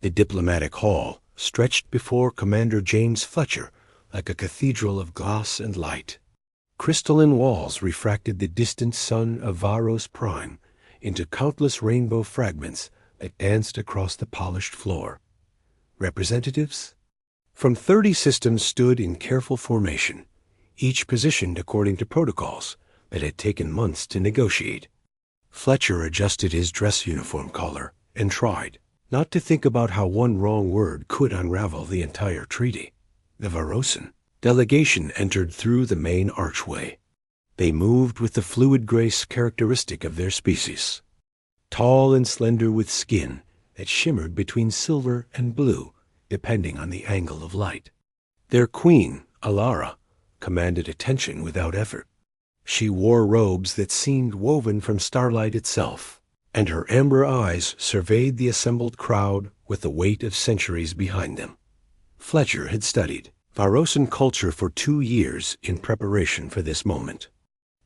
The diplomatic hall stretched before Commander James Fletcher like a cathedral of glass and light. Crystalline walls refracted the distant sun of Varos Prime into countless rainbow fragments that danced across the polished floor. Representatives from 30 systems stood in careful formation, each positioned according to protocols that had taken months to negotiate. Fletcher adjusted his dress uniform collar and tried not to think about how one wrong word could unravel the entire treaty. The Varosan delegation entered through the main archway. They moved with the fluid grace characteristic of their species, tall and slender with skin that shimmered between silver and blue, depending on the angle of light. Their queen, Alara, commanded attention without effort. She wore robes that seemed woven from starlight itself, and her amber eyes surveyed the assembled crowd with the weight of centuries behind them. Fletcher had studied Varosan culture for 2 years in preparation for this moment.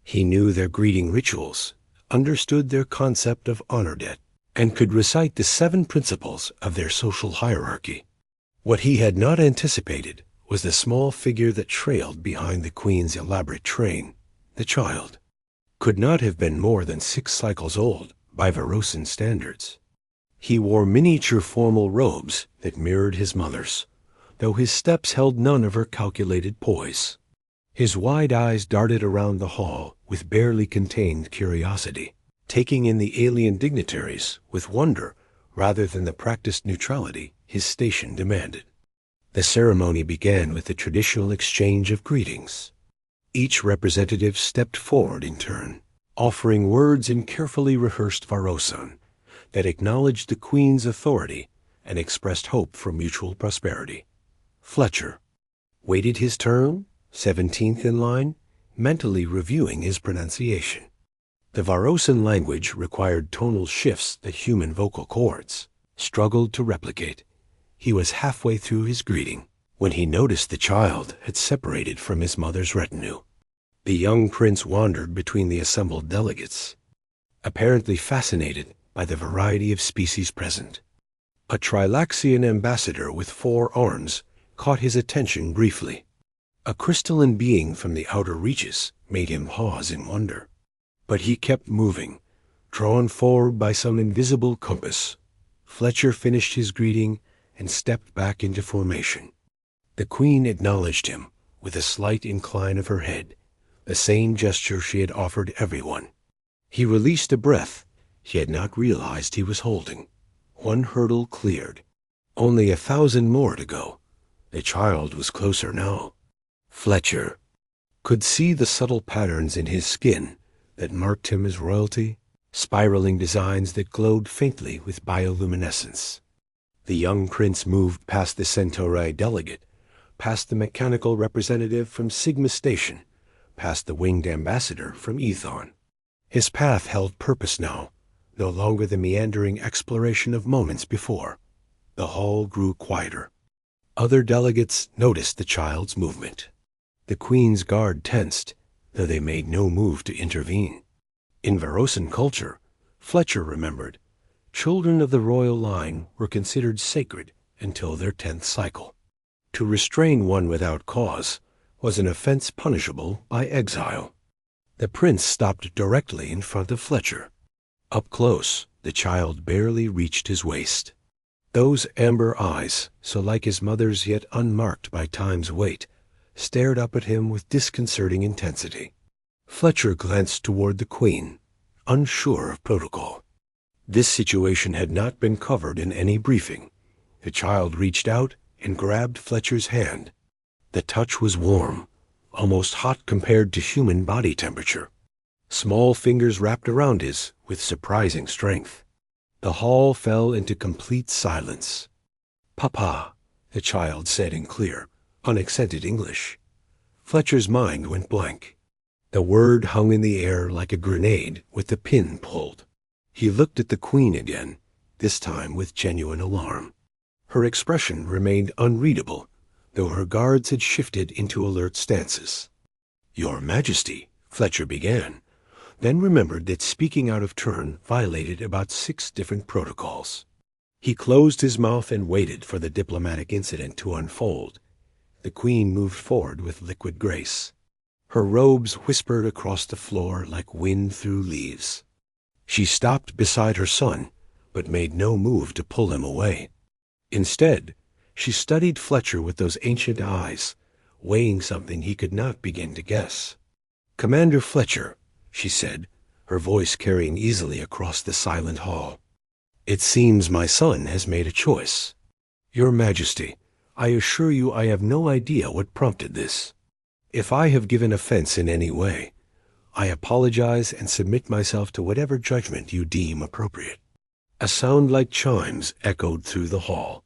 He knew their greeting rituals, understood their concept of honor debt, and could recite the 7 principles of their social hierarchy. What he had not anticipated was the small figure that trailed behind the queen's elaborate train. The child could not have been more than 6 cycles old by Varosan standards. He wore miniature formal robes that mirrored his mother's, though his steps held none of her calculated poise. His wide eyes darted around the hall with barely contained curiosity, taking in the alien dignitaries with wonder rather than the practiced neutrality his station demanded. The ceremony began with the traditional exchange of greetings. Each representative stepped forward in turn, offering words in carefully rehearsed Varosan that acknowledged the Queen's authority and expressed hope for mutual prosperity. Fletcher waited his turn, 17th in line, mentally reviewing his pronunciation. The Varosan language required tonal shifts that human vocal cords struggled to replicate. He was halfway through his greeting when he noticed the child had separated from his mother's retinue. The young prince wandered between the assembled delegates, apparently fascinated by the variety of species present. A Trilaxian ambassador with 4 arms caught his attention briefly. A crystalline being from the outer reaches made him pause in wonder. But he kept moving, drawn forward by some invisible compass. Fletcher finished his greeting and stepped back into formation. The queen acknowledged him with a slight incline of her head, the same gesture she had offered everyone. He released a breath he had not realized he was holding. One hurdle cleared. Only 1,000 more to go. The child was closer now. Fletcher could see the subtle patterns in his skin that marked him as royalty, spiraling designs that glowed faintly with bioluminescence. The young prince moved past the Centauri delegate, past the mechanical representative from Sigma Station, past the winged ambassador from Ethon. His path held purpose now, no longer the meandering exploration of moments before. The hall grew quieter. Other delegates noticed the child's movement. The queen's guard tensed, though they made no move to intervene. In Varosan culture, Fletcher remembered, children of the royal line were considered sacred until their 10th cycle. To restrain one without cause was an offense punishable by exile. The prince stopped directly in front of Fletcher. Up close, the child barely reached his waist. Those amber eyes, so like his mother's yet unmarked by time's weight, stared up at him with disconcerting intensity. Fletcher glanced toward the queen, unsure of protocol. This situation had not been covered in any briefing. The child reached out and grabbed Fletcher's hand. The touch was warm, almost hot compared to human body temperature. Small fingers wrapped around his with surprising strength. The hall fell into complete silence. "Papa," the child said in clear, unaccented English. Fletcher's mind went blank. The word hung in the air like a grenade with the pin pulled. He looked at the queen again, this time with genuine alarm. Her expression remained unreadable, though her guards had shifted into alert stances. "Your Majesty," Fletcher began, then remembered that speaking out of turn violated about 6 different protocols. He closed his mouth and waited for the diplomatic incident to unfold. The queen moved forward with liquid grace. Her robes whispered across the floor like wind through leaves. She stopped beside her son, but made no move to pull him away. Instead, she studied Fletcher with those ancient eyes, weighing something he could not begin to guess. "Commander Fletcher," she said, her voice carrying easily across the silent hall, "it seems my son has made a choice. Your Majesty, I assure you I have no idea what prompted this. If I have given offense in any way, I apologize and submit myself to whatever judgment you deem appropriate." A sound like chimes echoed through the hall.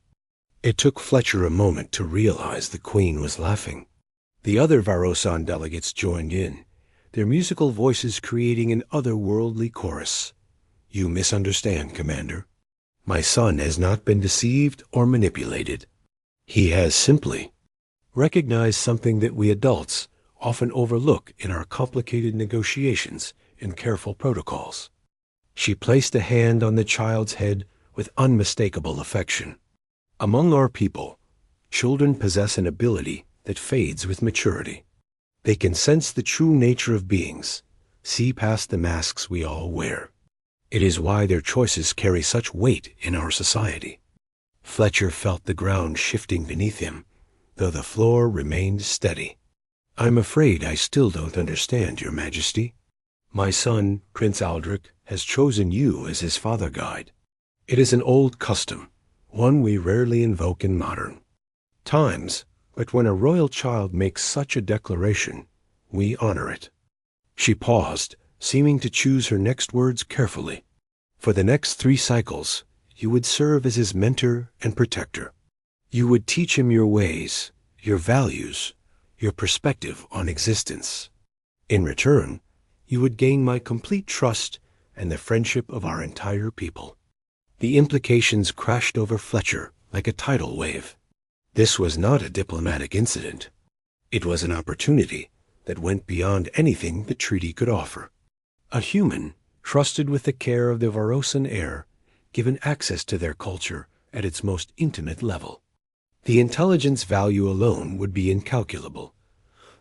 It took Fletcher a moment to realize the queen was laughing. The other Varosan delegates joined in, their musical voices creating an otherworldly chorus. "You misunderstand, Commander. My son has not been deceived or manipulated. He has simply recognized something that we adults often overlook in our complicated negotiations and careful protocols." She placed a hand on the child's head with unmistakable affection. "Among our people, children possess an ability that fades with maturity. They can sense the true nature of beings, see past the masks we all wear. It is why their choices carry such weight in our society." Fletcher felt the ground shifting beneath him, though the floor remained steady. "I'm afraid I still don't understand, Your Majesty. My son, Prince Aldrich, has chosen you as his father guide. It is an old custom, one we rarely invoke in modern times, but when a royal child makes such a declaration, we honor it." She paused, seeming to choose her next words carefully. "For the next 3 cycles, you would serve as his mentor and protector. You would teach him your ways, your values, your perspective on existence. In return, you would gain my complete trust and the friendship of our entire people." The implications crashed over Fletcher like a tidal wave. This was not a diplomatic incident. It was an opportunity that went beyond anything the treaty could offer. A human, trusted with the care of the Varosan heir, given access to their culture at its most intimate level. The intelligence value alone would be incalculable,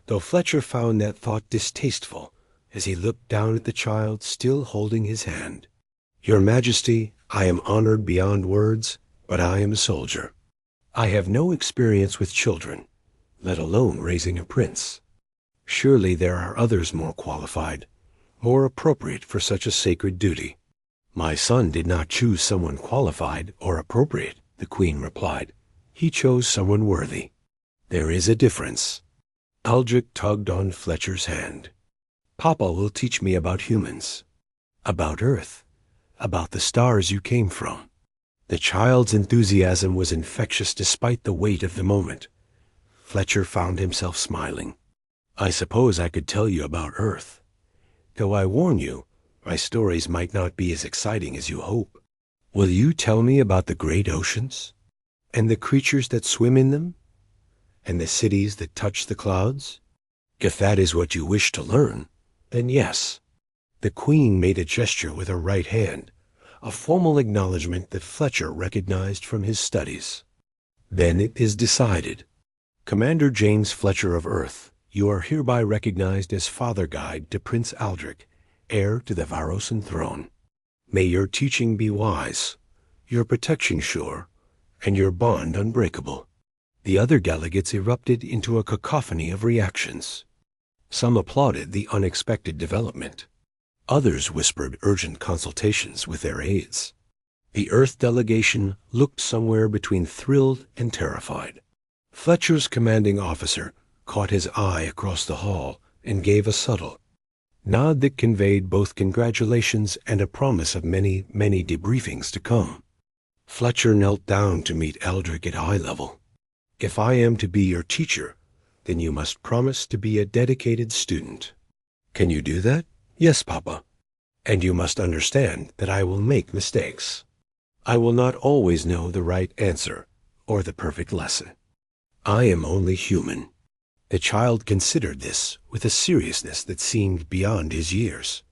though Fletcher found that thought distasteful as he looked down at the child still holding his hand. "Your Majesty, I am honored beyond words, but I am a soldier. I have no experience with children, let alone raising a prince. Surely there are others more qualified, more appropriate for such a sacred duty." "My son did not choose someone qualified or appropriate," the queen replied. "He chose someone worthy. There is a difference." Aldrich tugged on Fletcher's hand. "Papa will teach me about humans, about Earth, about the stars you came from." The child's enthusiasm was infectious despite the weight of the moment. Fletcher found himself smiling. "I suppose I could tell you about Earth, though I warn you, my stories might not be as exciting as you hope. Will you tell me about the great oceans, and the creatures that swim in them, and the cities that touch the clouds? If that is what you wish to learn, then yes." The queen made a gesture with her right hand, a formal acknowledgement that Fletcher recognized from his studies. "Then it is decided. Commander James Fletcher of Earth, you are hereby recognized as father guide to Prince Aldrich, heir to the Varosan throne. May your teaching be wise, your protection sure, and your bond unbreakable." The other delegates erupted into a cacophony of reactions. Some applauded the unexpected development. Others whispered urgent consultations with their aides. The Earth delegation looked somewhere between thrilled and terrified. Fletcher's commanding officer caught his eye across the hall and gave a subtle nod that conveyed both congratulations and a promise of many, many debriefings to come. Fletcher knelt down to meet Aldrich at eye level. "If I am to be your teacher, then you must promise to be a dedicated student." "Can you do that?" "Yes, Papa. And you must understand that I will make mistakes. I will not always know the right answer or the perfect lesson. I am only human." The child considered this with a seriousness that seemed beyond his years.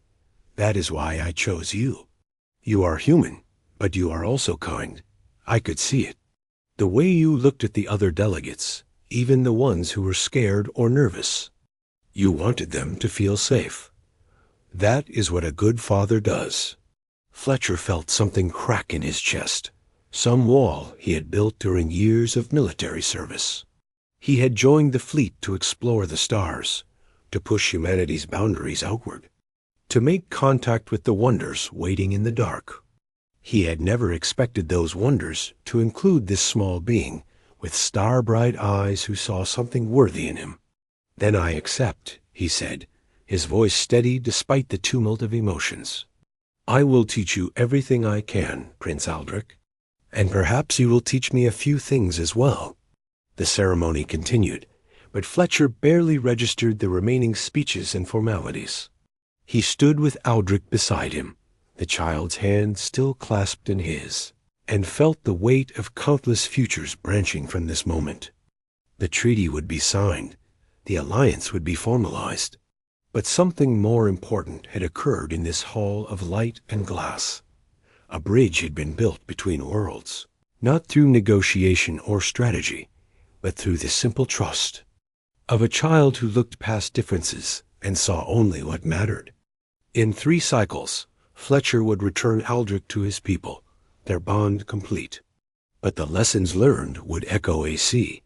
"That is why I chose you. You are human, but you are also kind, I could see it. The way you looked at the other delegates, even the ones who were scared or nervous. You wanted them to feel safe. That is what a good father does. Fletcher felt something crack in his chest, some wall he had built during years of military service. He had joined the fleet to explore the stars, to push humanity's boundaries outward, to make contact with the wonders waiting in the dark. He had never expected those wonders to include this small being with star-bright eyes who saw something worthy in him. "Then I accept," he said, his voice steady despite the tumult of emotions. "I will teach you everything I can, Prince Aldrich, and perhaps you will teach me a few things as well." The ceremony continued, but Fletcher barely registered the remaining speeches and formalities. He stood with Aldrich beside him, the child's hand still clasped in his, and felt the weight of countless futures branching from this moment. The treaty would be signed, the alliance would be formalized, but something more important had occurred in this hall of light and glass. A bridge had been built between worlds, not through negotiation or strategy, but through the simple trust of a child who looked past differences and saw only what mattered. In 3 cycles, Fletcher would return Aldrich to his people, their bond complete. But the lessons learned would echo AC.